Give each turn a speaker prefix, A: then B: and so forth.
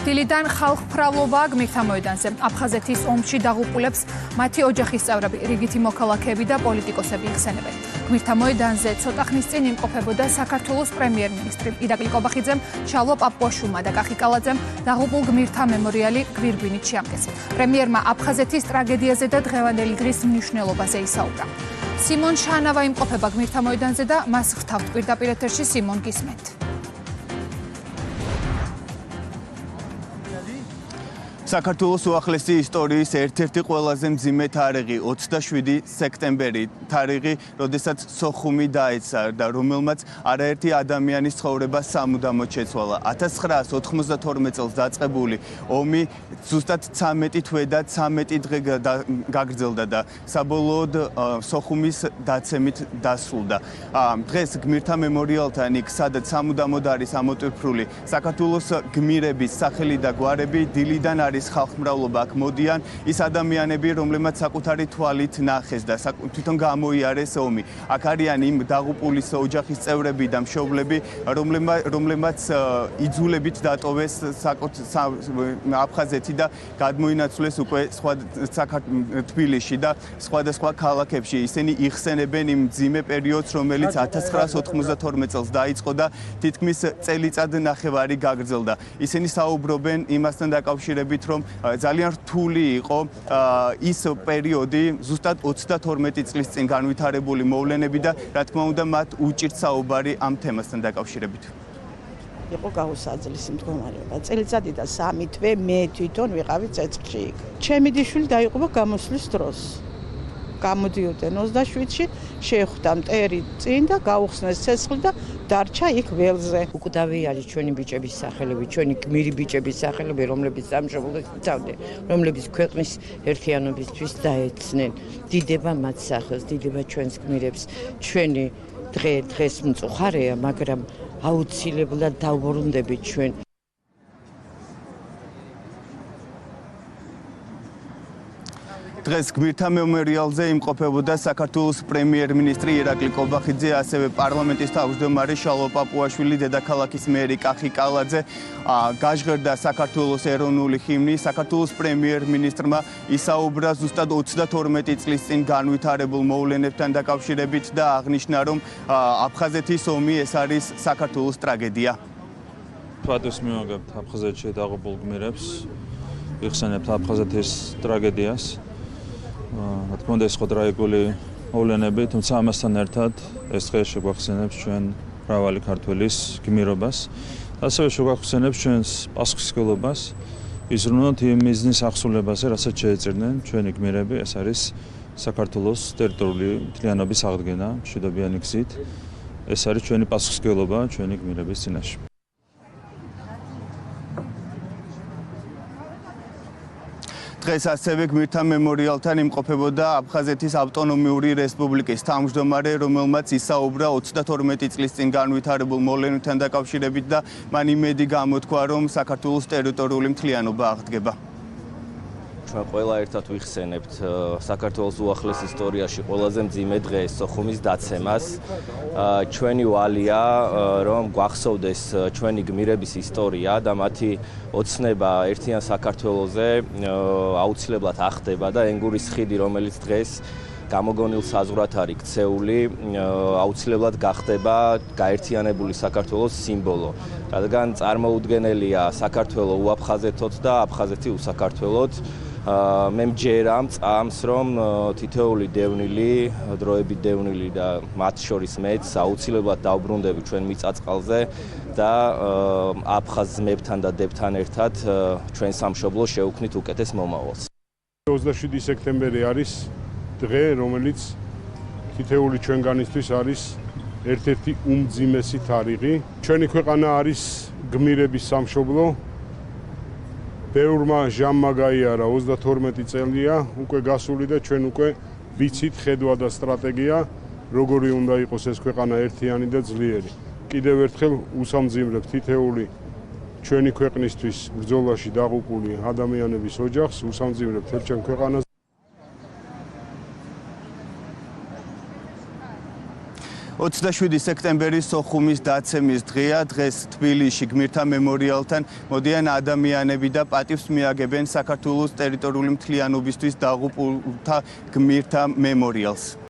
A: დილიდან ხალხმრავლობა გმირთა მოედანზე. აფხაზეთის ომში დაღუპულებს მათი ოჯახის წევრები, რიგითი მოქალაქეები და პოლიტიკოსები იხსენებენ. გმირთა მოედანზე ცოტა ხნის წინ იმყოფებოდა საქართველოს პრემიერ-მინისტრი ირაკლი კობახიძემ, ჩალვა პაპუაშვილმა და კახი კალაძემ დაღუპულ გმირთა მემორიალი გვირგვინით შეამკეს. პრემიერმა აფხაზეთის ტრაგედიაზე და დღევანდელი დღის მნიშვნელობაზე ისაუბრა. სიმონ შანავა იმყოფება გმირთა მოედანზე და მას ხვთავთ პირდაპირ ეთერში. სიმონ, გისმენთ.
B: საქართველოს უახლესი ისტორიის ერთ-ერთი ყველაზე მძიმე თარიღი 27 სექტემბერი, თარიღი, როდესაც სოხუმი დაეცა და რომელმაც არაერთი ადამიანის ცხოვრება სამუდამოდ შეცვალა. 1992 წელს დაწყებული ომი ზუსტად 13 თვე და 13 დღე გაგრძელდა და საბოლოოდ სოხუმის დაცემით დასრულდა. დღეს გმირთა მემორიალთან იქ, სადაც სამუდამოდ არის ამოტვიფრული საქართველოს გმირების სახელი და გვარები, დილიდან არის ხალხმრავლობა აქ მოდიან ის ადამიანები, რომლებმაც საკუთარი თვალით ნახეს და თვითონ გამოიარეს ომი. აქ არიან იმ დაღუპულის ოჯახის წევრები და მშობლები, რომლებმაც იძულებით დატოვეს აფხაზეთი და გადმოინაცვლეს უკვე თბილისში და სხვადასხვა ქალაქებში. ისინი იხსენებენ იმ მძიმე პერიოდს, რომელიც 1992 წელს დაიწყო და თითქმის წელიწად ნახევარი გაგრძელდა. ისინი საუბრობენ იმასთან დაკავშირებით, რომ ძალიან რთული იყო ის პერიოდი, ზუსტად 32 წლის წინ განვითარებული მოვლენები და რა თქმა უნდა მათ უჭირთ საუბარი ამ თემასთან დაკავშირებით.
C: იყო გაუსაძლის მდგომარეობა. წელიწადი და 3 თვე მე თვითონ ვიყავი ცეცხლში. ჩემი დიშვილი დაიღუპა გამოსვლის დროს. გამოდიოდნენ 27-ში, შეხვდა მტერი წინ და გაუხსნეს ცეცხლი და დარჩა იქ ველზე.
D: უკვდავი არის ჩვენი ბიჭების სახელები, ჩვენი გმირი ბიჭების სახელები, რომლებიც სამშობლოს იცავდნენ, რომლებიც ქვეყნის ერთიანობისთვის დაეცნენ. დიდება მათ სახელს, დიდება ჩვენს გმირებს. ჩვენი დღეს მწუხარეა, მაგრამ აუცილებლად დავუბრუნდებით ჩვენ.
B: დღეს გმირთა მემორიალზე იმყოფებოდა საქართველოს პრემიერ-მინისტრი ირაკლი კობახიძე, ასევე პარლამენტის თავმჯდომარე ჩალვა პაპუაშვილი, დედაქალაქის მერი კახი კალაძე. გაჟღერდა საქართველოს ეროვნული ჰიმნი. საქართველოს პრემიერ-მინისტრმა ისაუბრა ზუსტად 32 წლის წინ განვითარებულ მოვლენებთან დაკავშირებით და აღნიშნა, რომ აფხაზეთის ომი ეს არის საქართველოს ტრაგედია.
E: Ფატოს მივაგებთ აფხაზეთში დაღუპულ გმირებს, იხსენებთ აფხაზეთის ტრაგედიას. რა თქმა უნდა, ეს ხო ტრაგიკული მოვლენები, თუმცა ამასთან ერთად ეს დღე შეგვახსენებს ჩვენ მრავალი ქართველის გმირობას. ასევე შეგვახსენებს ჩვენს პასუხისმგებლობას იზრუნოთ იმ მიზნის აღსრულებაზე, რასაც შეეწირნენ ჩვენი გმირები, ეს არის საქართველოს ტერიტორიული მთლიანობის აღდგენა მშვიდობიანი გზით. ეს არის ჩვენი პასუხისმგებლობა ჩვენი გმირების წინაშე.
B: დღეს ასევე გმირთა მემორიალთან იმყოფებოდა აფხაზეთის ავტონომიური რესპუბლიკის თავმჯდომარე, რომელმაც ისაუბრა 32 წლის წინ განვითარებულ მოვლენებთან დაკავშირებით და მან იმედი გამოთქვა, რომ საქართველოს ტერიტორიული მთლიანობა აღდგება.
F: ჩვენ ყველა ერთად ვიხსენებთ საქართველოს უახლეს ისტორიაში ყველაზე მძიმე დღეს, სოხუმის დაცემას. ჩვენი ვალია, რომ გვახსოვდეს ჩვენი გმირების ისტორია და მათი ოცნება ერთიან საქართველოზე აუცილებლად ახდება და ენგურის ხიდი, რომელიც დღეს გამოგონილ საზღვრად არის ქცეული, აუცილებლად გახდება გაერთიანებული საქართველოს სიმბოლო. რადგან წარმოუდგენელია საქართველო უაფხაზეთოთ და აფხაზეთი უსაქართველოთ. მე მჯერა მწამს, რომ თითოეული დევნილი, დროებით დევნილი და მათ შორის მეც აუცილებლად დავბრუნდები ჩვენ მიწაწყალზე და აფხაზ ძმებთან და დებთან ერთად ჩვენ სამშობლოს შევქმნით უკეთეს მომავალს.
G: 27 სექტემბერი არის დღე, რომელიც თითოეული ჩვენგანისთვის არის ერთ-ერთი უმძიმესი თარიღი. ჩვენი ქვეყანა არის გმირების სამშობლო. ბევრმა ჟამმა გაიარა 32 წელია უკვე გასული და ჩვენ უკვე ვიცით ხედვა და სტრატეგია, როგორი უნდა იყოს ეს ქვეყანა ერთიანი და ძლიერი. კიდევ ერთხელ უსამძიმრებ თითოეული ჩვენი ქვეყნისთვის ბრძოლაში დაღუპული ადამიანების ოჯახს, უსამძიმრებ თელ ჩვენ ქვეყანას.
B: 27 სექტემბერი სოხუმის დაცემის დღეა. დღეს თბილისში გმირთა მემორიალთან მოდიან ადამიანები და პატივს მიაგებენ საქართველოს ტერიტორიული მთლიანობისთვის დაღუპულთა გმირთა მემორიალს.